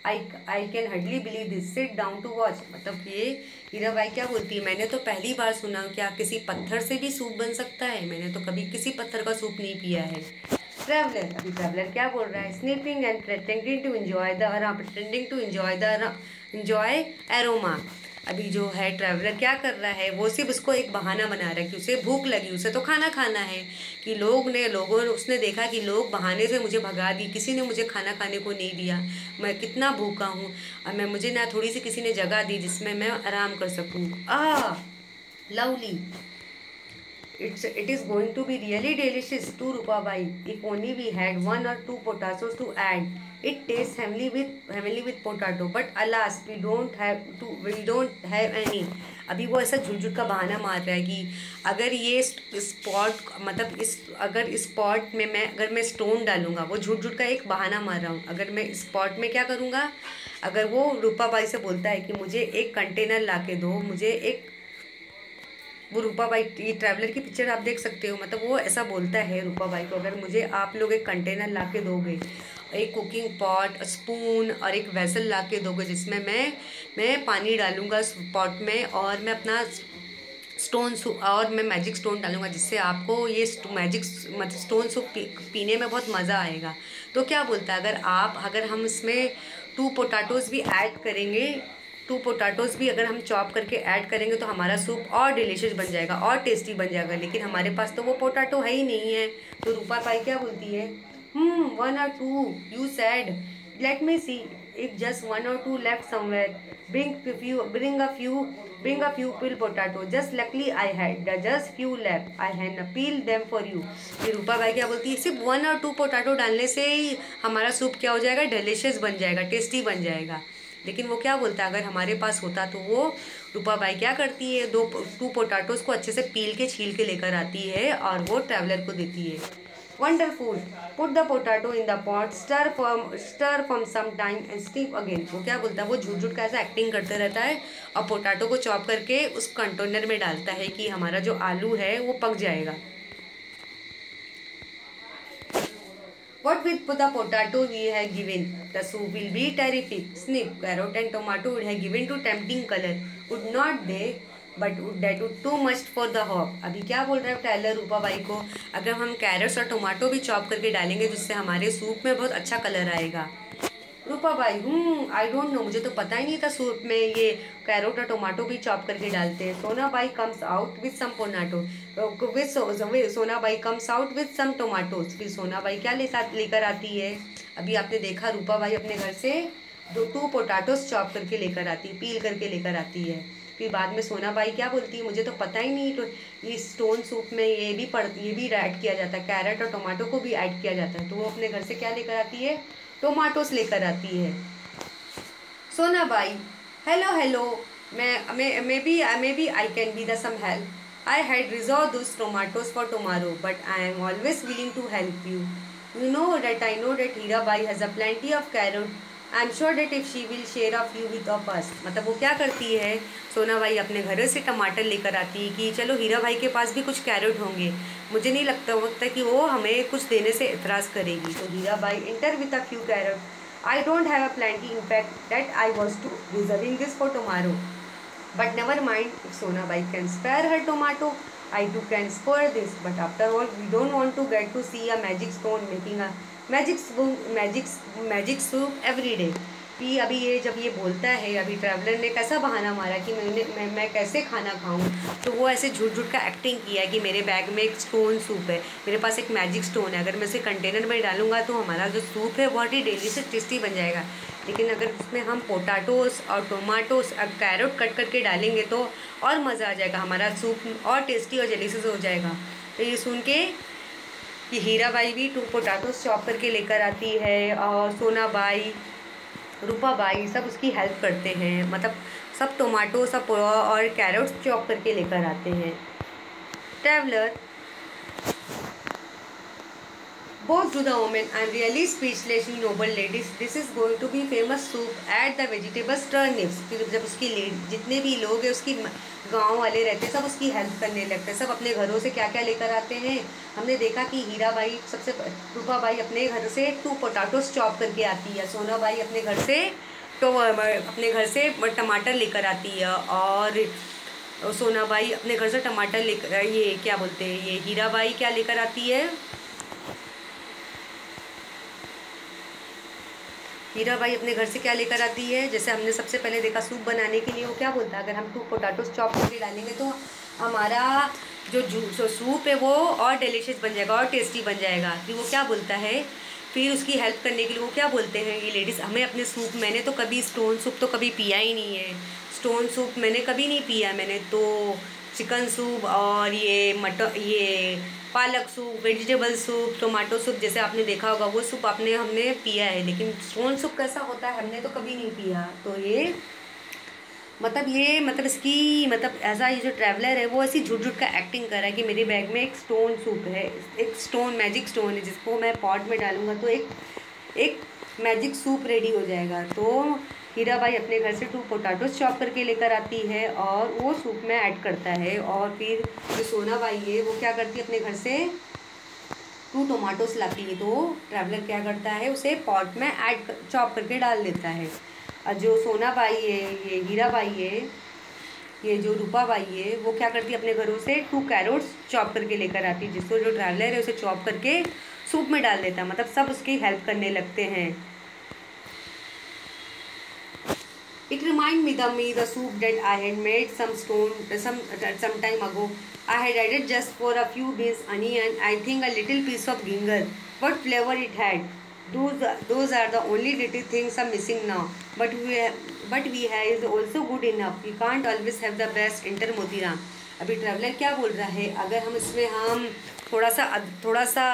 [SPEAKER 1] I can hardly believe this, sit down to watch. मतलब ये हीराबाई क्या बोलती है, मैंने तो पहली बार सुना क्या किसी पत्थर से भी सूप बन सकता है, मैंने तो कभी किसी पत्थर का सूप नहीं पिया है। ट्रैवलर, अभी ट्रैवलर क्या बोल रहा है, sniffing and pretending to enjoy the enjoy aroma. अभी जो है ट्रैवलर क्या कर रहा है, वो सिर्फ उसको एक बहाना बना रहा है कि उसे भूख लगी, उसे तो खाना खाना है। कि उसने देखा कि लोग बहाने से मुझे भगा दी, किसी ने मुझे खाना खाने को नहीं दिया, मैं कितना भूखा हूँ, और मुझे ना थोड़ी सी किसी ने जगह दी जिसमें मैं आराम कर सकूँ। Lovely, it is going to be really delicious to Rupabai if only we had 1 or 2 potatoes to add. It tastes heavenly with potato, but alas we don't have any. अभी वो ऐसा झुट का बहाना मार रहा है कि अगर ये स्पॉट मतलब अगर इस स्पॉट में अगर मैं स्टोन डालूंगा, वो झूठ का एक बहाना मार रहा हूँ। अगर मैं इस स्पॉट में क्या करूँगा, अगर वो रूपाबाई से बोलता है कि मुझे एक कंटेनर ला के दो, मुझे एक, वो रूपाबाई, ये ट्रैवलर की पिक्चर आप देख सकते हो, मतलब वो ऐसा बोलता है रूपाबाई को, अगर मुझे आप लोग एक कंटेनर ला के दोगे, एक कुकिंग पॉट, स्पून और एक वेसल ला के दोगे जिसमें मैं पानी डालूँगा उस पॉट में, और मैं अपना स्टोन सूप और मैं मैजिक स्टोन डालूंगा जिससे आपको ये मैजिक मतलब स्टोन सूप पीने में बहुत मज़ा आएगा। तो क्या बोलता है, अगर हम इसमें 2 पोटैटोज़ भी ऐड करेंगे, 2 पोटैटोज़ भी अगर हम चॉप करके ऐड करेंगे तो हमारा सूप और डिलीशियस बन जाएगा और टेस्टी बन जाएगा। लेकिन हमारे पास तो वो पोटैटो है ही नहीं है। तो रूपाबाई क्या बोलती है, 1 or 2 you sad, let me see if just 1 or 2 left somewhere. Bring a few peeled potato. Just luckily I had just few left. I had peeled them for you. ये रूपाबाई क्या बोलती है, सिर्फ 1 और 2 पोटैटो डालने से ही हमारा सूप क्या हो जाएगा, डिलीशियस बन जाएगा, टेस्टी बन जाएगा। लेकिन वो क्या बोलता है, अगर हमारे पास होता तो वो रूपाबाई क्या करती है, 2 पोटैटोज़ को अच्छे से पील के छील के लेकर आती है और वो ट्रैवलर को देती है। Wonderful. Put the potato in the pot, stir from some time and steep again. वो क्या बोलता है, वो झूठ का ऐसा एक्टिंग करते रहता है और पोटैटो को चॉप करके उस कंटेनर में डालता है कि हमारा जो आलू है वो पक जाएगा। What with the potato we have given, the soup will be terrific. Snip, carrot and tomato would have given to tempting color. Would not they? But that would too much for the hawk. अभी क्या बोल रहा है Tyler Rupabai को, अगर हम crates और tomato भी चॉप करके डालेंगे जिससे हमारे सूप में बहुत अच्छा कलर आएगा। रूपाबाई, आई डोंट नो, मुझे तो पता ही नहीं था सूप में ये कैरेट और टोमेटो भी चॉप करके डालते हैं। Sonabai comes out with some potato, Sonabai comes out with some tomatoes. फिर सोनाबाई क्या लेकर आती है, अभी आपने देखा रूपाबाई अपने घर से 2 पोटैटोज चॉप करके लेकर आती है, पील करके लेकर आती है। फिर बाद में सोनाबाई क्या बोलती है, मुझे तो पता ही नहीं, तो इस स्टोन सूप में ये भी ऐड किया जाता है, कैरेट और टोमेटो को भी ऐड किया जाता है। तो वो अपने घर से क्या लेकर आती है, टोमेटोस लेकर आती है। Sonabai, hello, maybe I can be the some help. I had reserve those tomatoes for tomorrow but I am always willing to help you. You know that I know that Hirabai has a plenty of carrot. I am sure that if she will share a few with us. मतलब वो क्या करती है, सोनाबाई अपने घर से टमाटर लेकर आती है कि चलो हीराबाई के पास भी कुछ कैरेट होंगे, मुझे नहीं लगता कि वो हमें कुछ देने से एतराज़ करेगी। तो Hirabai enter with a few carrot. I don't have a plenty, in fact that I was to reserving this for tomorrow, but never mind if Sonabai can spare her tomato, I too can spare this, but after all, we don't want to get to see a magic stone making a magic soup every day. कि अभी ये जब ये बोलता है, अभी traveller ने कैसा बहाना मारा कि मैं कैसे खाना खाऊं, तो वो ऐसे झूठ का एक्टिंग किया है कि मेरे बैग में एक स्टोन सूप है, मेरे पास एक मैजिक स्टोन है, अगर मैं इसे कंटेनर में डालूंगा तो हमारा जो सूप है बहुत ही डिलीशियस टेस्टी बन जाएगा। लेकिन अगर उसमें हम पोटैटोस और टोमेटोस और कैरेट कट करके डालेंगे तो और मज़ा आ जाएगा, हमारा सूप और टेस्टी और डिलीशियस हो जाएगा। तो ये सुन के कि हीराबाई भी 2 पोटैटोस चॉप करके लेकर आती है और सोनाबाई, रूपाबाई सब उसकी हेल्प करते हैं, मतलब सब टोमेटो सब और कैरेट्स चॉप करके लेकर आते हैं। Traveller, both to the women, I am really speechless, you noble ladies. This is going to be famous soup at the vegetables turnips. फिर जब उसकी जितने भी लोग हैं उसकी गांव वाले रहते हैं सब उसकी हेल्प करने लगते हैं, सब अपने घरों से क्या क्या लेकर आते हैं। हमने देखा कि हीराबाई रूपाबाई अपने घर से 2 पोटैटोस चॉप करके आती है, सोनाबाई अपने घर से तो अपने घर से टमाटर लेकर आती है, और सोनाबाई अपने घर से टमाटर लेकर, ये क्या बोलते हैं, ये हीराबाई क्या लेकर आती है, हीराबाई अपने घर से क्या लेकर आती है, जैसे हमने सबसे पहले देखा सूप बनाने के लिए वो क्या बोलता है, अगर हम 2 पोटैटोज चॉप करके डालेंगे तो हमारा जो सूप है वो और डिलीशियस बन जाएगा और टेस्टी बन जाएगा। फिर वो क्या बोलता है, फिर उसकी हेल्प करने के लिए वो क्या बोलते हैं ये लेडीज़, हमें अपने सूप, मैंने तो कभी स्टोन सूप तो कभी पिया ही नहीं है, स्टोन सूप मैंने कभी नहीं पिया, मैंने तो चिकन सूप और ये पालक soup, vegetable soup, tomato soup जैसे आपने देखा होगा वो सूप हमने पिया है, लेकिन स्टोन सूप कैसा होता है हमने तो कभी नहीं पिया। तो ये मतलब इसकी मतलब ऐसा, ये जो ट्रैवलर है वो ऐसी झूठ झूठ का एक्टिंग कर रहा है कि मेरे बैग में एक स्टोन सूप है, एक स्टोन मैजिक स्टोन है जिसको मैं पॉट में डालूंगा तो एक मैजिक सूप रेडी हो जाएगा। तो हीराबाई अपने घर से 2 पोटैटोज चॉप करके लेकर आती है और वो सूप में ऐड करता है, और फिर जो सोनाबाई है वो क्या करती है, अपने घर से 2 टोमेटोज लाती है, तो ट्रैवलर क्या करता है उसे पॉट में चॉप करके डाल देता है। और जो सोनाबाई है, ये हीराबाई है, ये जो रूपाबाई है वो क्या करती है, अपने घरों से 2 कैरोट्स चॉप करके लेकर आती है, जिसको जो ट्रैवलर है उसे चॉप करके सूप में डाल देता है, मतलब सब उसकी हेल्प करने लगते हैं। It reminded me the soup that I had made some time ago. I had added just for a few beans, onion, I think a little piece of ginger. What flavor it had! Those are the only little things I'm missing now. But we have is also good enough. We can't always have the best. Enter Motiram. अभी traveller क्या बोल रहा है, अगर हम थोड़ा सा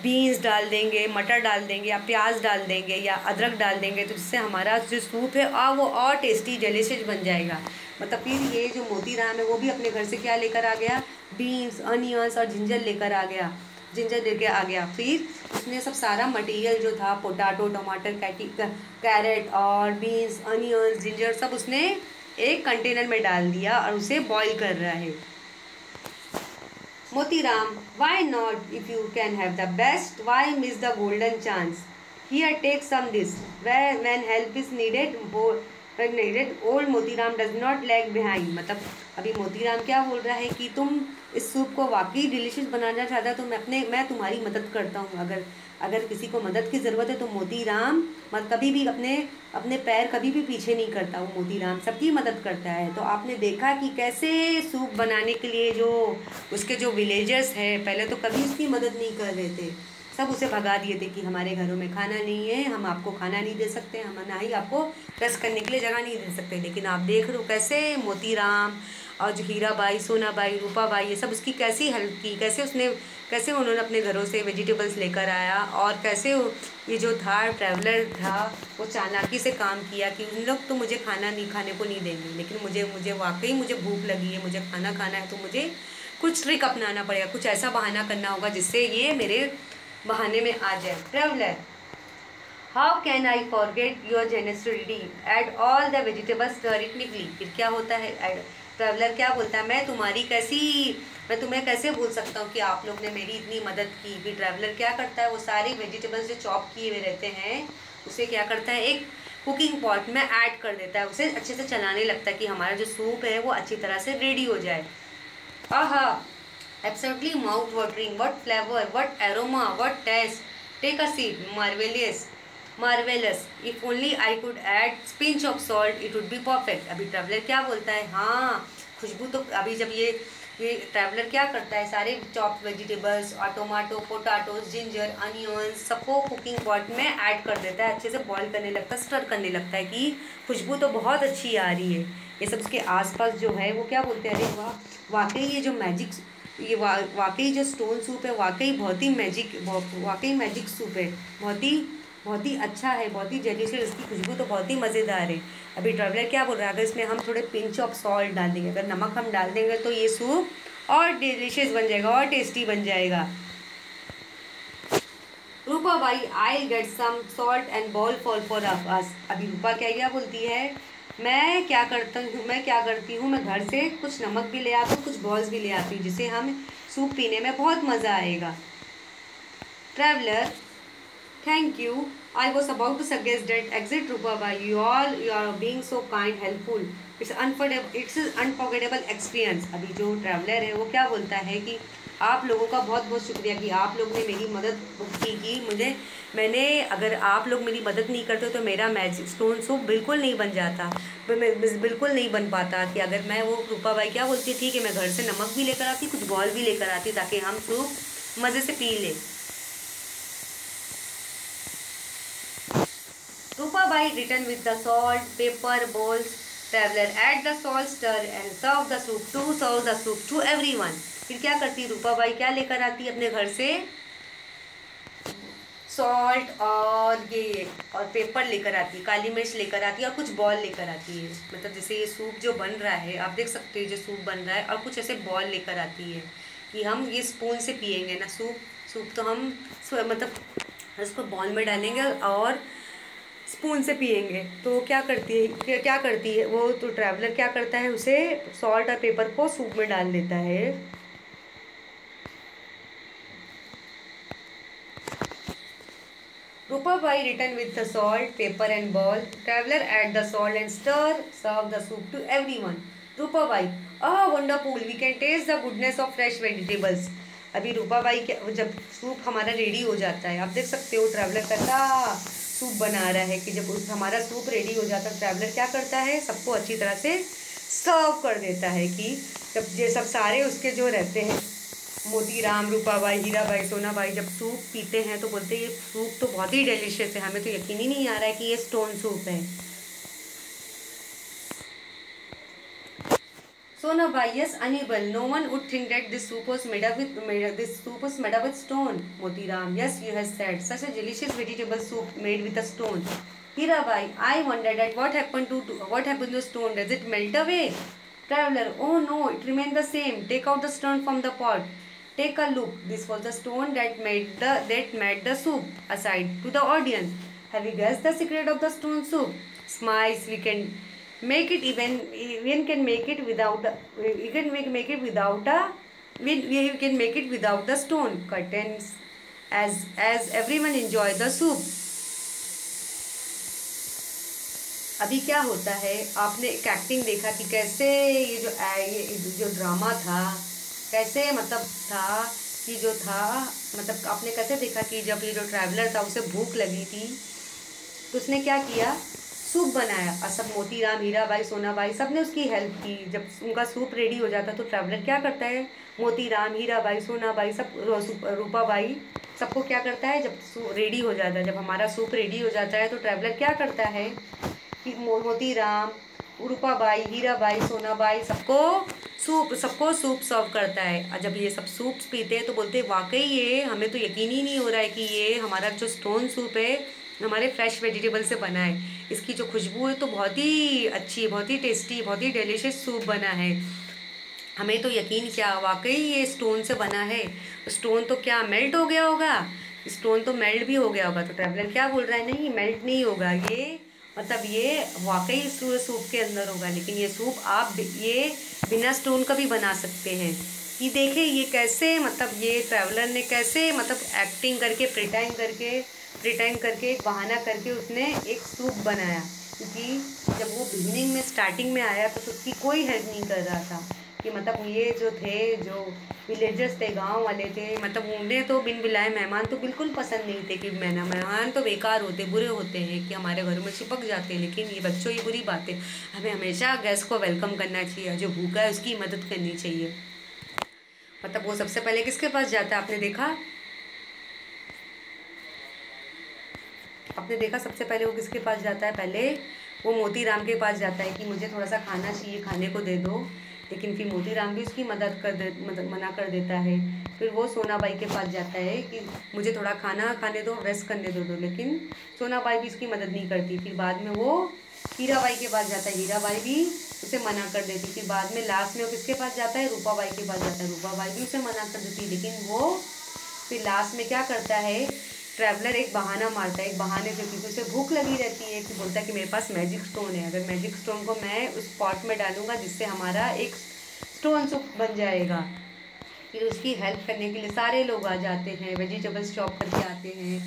[SPEAKER 1] beans डाल देंगे, मटर डाल देंगे या प्याज डाल देंगे या अदरक डाल देंगे तो जिससे हमारा जो सूप है वो और टेस्टी डिलीशियस बन जाएगा। मतलब फिर ये जो मोतीराम है वो भी अपने घर से क्या लेकर आ गया, बीन्स, अनियंस और जिंजर लेकर आ गया। फिर उसने सब सारा मटेरियल जो था, पोटैटो, टमाटर, कैरेट और बीन्स, अनियंस, जिंजर सब उसने एक कंटेनर में डाल दिया और उसे बॉईल कर रहा है। Motiram, why not? If you can have the best, why miss the golden chance? Here, take some this. When help is needed, old Motiram does not lag behind. मतलब अभी मोतीराम क्या बोल रहा है कि तुम इस सूप को वाकई डिलीशियस बनाना चाहता तो मैं तुम्हारी मदद करता हूँ। अगर किसी को मदद की ज़रूरत है तो मोतीराम कभी भी अपने पैर कभी भी पीछे नहीं करता, वो मोतीराम सबकी मदद करता है। तो आपने देखा कि कैसे सूप बनाने के लिए जो उसके जो विलेजर्स हैं पहले तो कभी उसकी मदद नहीं कर रहे थे, सब उसे भगा दिए थे कि हमारे घरों में खाना नहीं है, हम आपको खाना नहीं दे सकते, हम ना ही आपको रेस्ट करने के लिए जगह नहीं दे सकते। लेकिन आप देख रहे हो कैसे मोतीराम और जो हीराबाई, सोनाबाई, रूपाबाई ये सब उसकी कैसी हेल्प की, कैसे उन्होंने अपने घरों से वेजिटेबल्स लेकर आया, और कैसे ये जो था ट्रैवलर था वो चालाकी से काम किया कि उन लोग तो मुझे खाने को नहीं देंगे, लेकिन मुझे वाकई भूख लगी है, मुझे खाना खाना है, तो मुझे कुछ ट्रिक अपनाना पड़ेगा, कुछ ऐसा बहाना करना होगा जिससे ये मेरे बहाने में आ जाए। Traveller, how can I forget your generosity, add all the vegetables technically. फिर क्या होता है, ट्रैवलर क्या बोलता है, मैं तुम्हें कैसे भूल सकता हूँ कि आप लोग ने मेरी इतनी मदद की। फिर ट्रैवलर क्या करता है, वो सारे वेजिटेबल्स जो चॉप किए हुए रहते हैं उसे क्या करता है, एक कुकिंग पॉट में ऐड कर देता है, उसे अच्छे से चलाने लगता है कि हमारा जो सूप है वो अच्छी तरह से रेडी हो जाए। Aha, absolutely mouth watering, what flavour, what aroma, what taste, take a seat, marvellous, if only I could add pinch of salt it would be perfect. अभी ट्रैवलर क्या बोलता है, हाँ खुशबू तो अभी जब ये ट्रैवलर क्या करता है, सारे चॉप वेजिटेबल्स और टोमेटो, पोटैटोज, जिंजर, अनियंस सबको कुकिंग पॉट में ऐड कर देता है, अच्छे से बॉईल करने लगता है, स्टर करने लगता है कि खुशबू तो बहुत अच्छी आ रही है। ये सब उसके आसपास जो है वो क्या बोलते हैं, अरे वाह, वाकई ये जो वाकई जो स्टोन सूप है वाकई मैजिक सूप है, बहुत ही अच्छा है, बहुत ही डिलीशियस, इसकी खुशबू तो बहुत ही मज़ेदार है। अभी ट्रैवलर क्या बोल रहा है, अगर इसमें हम थोड़े पिंच ऑफ सॉल्ट डाल देंगे, अगर नमक हम डाल देंगे तो ये सूप और डिलीशियस बन जाएगा और टेस्टी बन जाएगा। Rupa bai, I get some salt and bowl for us. अभी रूपा क्या बोलती है, मैं क्या करती हूँ, मैं घर से कुछ नमक भी ले आती हूँ, कुछ बॉल्स भी ले आती हूँ, जिससे हम सूप पीने में बहुत मज़ा आएगा। Traveller, thank you, I was about to suggest that exit Rupabai. You are being so kind, helpful. It's unforgettable experience. अभी जो ट्रैवलर है वो क्या बोलता है कि आप लोगों का बहुत बहुत शुक्रिया कि आप लोग ने मेरी मदद की मुझे अगर आप लोग मेरी मदद नहीं करते तो मेरा मैजिक स्टोन सूप बिल्कुल नहीं बन जाता, बिल्कुल नहीं बन पाता। कि अगर मैं वो रूपाबाई क्या बोलती थी कि मैं घर से नमक भी लेकर आती, कुछ बॉल भी लेकर आती ताकि हम सूप मज़े से पी लें। Rupabai written with the salt, pepper, bowls. Traveler add the salt, stir and serve the soup. To serve the soup to everyone. फिर क्या करती रूपाबाई, क्या लेकर आती अपने घर से? सॉल्ट और पेपर लेकर आती, काली मिर्च लेकर आती है और कुछ बॉल लेकर आती है। मतलब जैसे ये सूप जो बन रहा है आप देख सकते हो, जो सूप बन रहा है और कुछ ऐसे बॉल लेकर आती है कि हम ये स्पून से पियेंगे ना सूप तो हम मतलब उसको बॉल में डालेंगे और स्पून से पियेंगे। तो क्या करती है वो, तो ट्रैवलर क्या करता है, उसे सॉल्ट और पेपर को सूप में डाल देता है। Rupabai written with the salt, paper and ball. Traveler add the salt and stir. Serve the soup to everyone. Rupabai, wonderful. We can taste the goodness of fresh vegetables. अभी रूपाबाई जब soup हमारा ready हो जाता है, आप देख सकते हो ट्रैवलर कैसा सूप बना रहा है कि जब हमारा सूप रेडी हो जाता है ट्रैवलर क्या करता है, सबको अच्छी तरह से सर्व कर देता है। कि जब ये सब सारे उसके जो रहते हैं, मोतीराम, रूपाबाई, हीराबाई, सोनाबाई जब सूप पीते हैं तो बोलते हैं ये सूप तो बहुत ही डिलीशियस है, हमें तो यकीन ही नहीं आ रहा है कि ये स्टोन सूप है। Sonabai, yes, unable. No one would think that this soup was made up with stone. Motiram, yes, you have said. Such a delicious vegetable soup made with a stone. Hirabai, I wondered at what happened to stone. Does it melt away? Traveler, oh no, it remained the same. Take out the stone from the pot. Take a look. This was the stone that made the soup. Aside to the audience, have you guessed the secret of the stone soup? Smiles, we can make it even can make it without you can make it without you can make it without the stone curtains as everyone enjoy the soup। अभी क्या होता है, आपने एक acting देखा कि कैसे ये जो ड्रामा था कैसे मतलब था कि जो था मतलब आपने कैसे देखा कि जब ये जो ट्रैवलर था उसे भूख लगी थी तो उसने क्या किया, सूप बनाया और सब मोतीराम, हीराबाई, सोनाबाई सब ने उसकी हेल्प की। जब उनका सूप रेडी हो जाता तो ट्रैवलर क्या करता है, मोतीराम, हीराबाई, सोनाबाई सब रूपाबाई सबको क्या करता है, जब सूप रेडी हो जाता है, जब हमारा सूप रेडी हो जाता है तो ट्रैवलर क्या करता है कि मोतीराम, रूपाबाई, हीराबाई, सोनाबाई सबको सूप सर्व करता है। और जब ये सब सूप पीते हैं तो बोलते हैं वाकई ये हमें तो यकीन ही नहीं हो रहा है कि ये हमारा जो स्टोन सूप है हमारे फ्रेश वेजिटेबल से बना है। इसकी जो खुशबू है तो बहुत ही अच्छी, बहुत ही टेस्टी, बहुत ही डिलीशियस सूप बना है। हमें तो यकीन क्या वाकई ये स्टोन से बना है। स्टोन तो क्या मेल्ट हो गया होगा, स्टोन तो मेल्ट भी हो गया होगा। तो ट्रैवलर क्या बोल रहा है, नहीं मेल्ट नहीं होगा, ये मतलब ये वाकई सूप के अंदर होगा। लेकिन ये सूप आप ये बिना स्टोन का भी बना सकते हैं। कि देखें ये कैसे मतलब ये ट्रैवलर ने कैसे मतलब एक्टिंग करके प्रिटेंड करके एक बहाना करके उसने एक सूप बनाया। क्योंकि जब वो बिगिनिंग में स्टार्टिंग में आया तो उसकी कोई हेल्प नहीं कर रहा था। कि मतलब ये जो विलेजर्स थे, गांव वाले थे, मतलब उन्हें तो बिन बुलाए मेहमान तो बिल्कुल पसंद नहीं थे। कि मेहमान तो बेकार होते, बुरे होते हैं कि हमारे घरों में चिपक जाते हैं। लेकिन ये बच्चों ये बुरी बात है, हमें हमेशा गेस्ट को वेलकम करना चाहिए, जो भूखा है उसकी मदद करनी चाहिए। मतलब वो सबसे पहले किसके पास जाता है, आपने देखा सबसे पहले वो किसके पास जाता है, पहले वो मोतीराम के पास जाता है कि मुझे थोड़ा सा खाना चाहिए, खाने को दे दो। लेकिन फिर मोतीराम भी उसकी मना कर देता है। फिर वो सोनाबाई के पास जाता है कि मुझे थोड़ा खाना खाने दो, रेस्ट करने दो। लेकिन सोनाबाई भी उसकी मदद नहीं करती। फिर बाद में वो हीराबाई के पास जाता है, हीराबाई भी उसे मना कर देती। फिर बाद में लास्ट में वो किसके पास जाता है, रूपाबाई के पास जाता है, रूपाबाई भी उसे मना कर देती। लेकिन वो फिर लास्ट में क्या करता है, ट्रैवलर एक बहाना मारता है, एक बहाने से, क्योंकि उसे भूख लगी रहती है, कि बोलता है कि मेरे पास मैजिक स्टोन है, अगर मैजिक स्टोन को मैं उस पॉट में डालूंगा जिससे हमारा एक स्टोन सूप बन जाएगा। फिर उसकी हेल्प करने के लिए सारे लोग आ जाते हैं, वेजिटेबल्स चॉप करके आते हैं।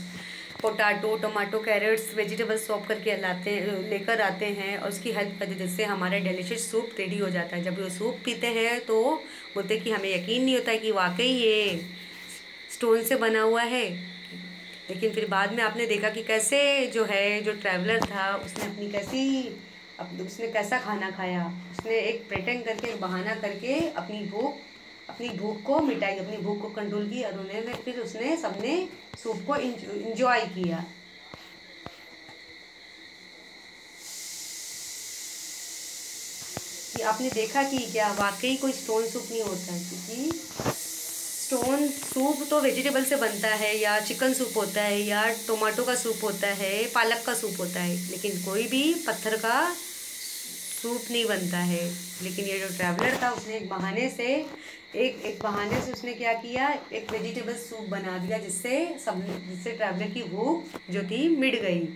[SPEAKER 1] Potato, tomato, carrots, vegetables chop करके लेकर आते हैं और उसकी हेल्प करते हैं, जिससे हमारा डिलीशियस सूप रेडी हो जाता है। जब वो सूप पीते हैं तो बोलते हैं कि हमें यकीन नहीं होता है कि वाकई ये स्टोन से बना हुआ है। लेकिन फिर बाद में आपने देखा कि कैसे जो है, जो ट्रैवलर था, उसने कैसा खाना खाया। उसने एक प्रिटेंड करके, एक बहाना करके अपनी भूख को मिटाई, अपनी भूख को कंट्रोल की, और फिर उसने सबने सूप को इंजॉय किया। कि आपने देखा कि क्या वाकई कोई स्टोन सूप नहीं होता है, क्योंकि स्टोन सूप तो वेजिटेबल से बनता है, या चिकन सूप होता है, या टोमेटो का सूप होता है, पालक का सूप होता है, लेकिन कोई भी पत्थर का सूप नहीं बनता है। लेकिन ये जो ट्रैवलर था, उसने एक बहाने से उसने क्या किया, एक वेजिटेबल सूप बना दिया, जिससे ट्रैवलर की भूख जो थी मिट गई।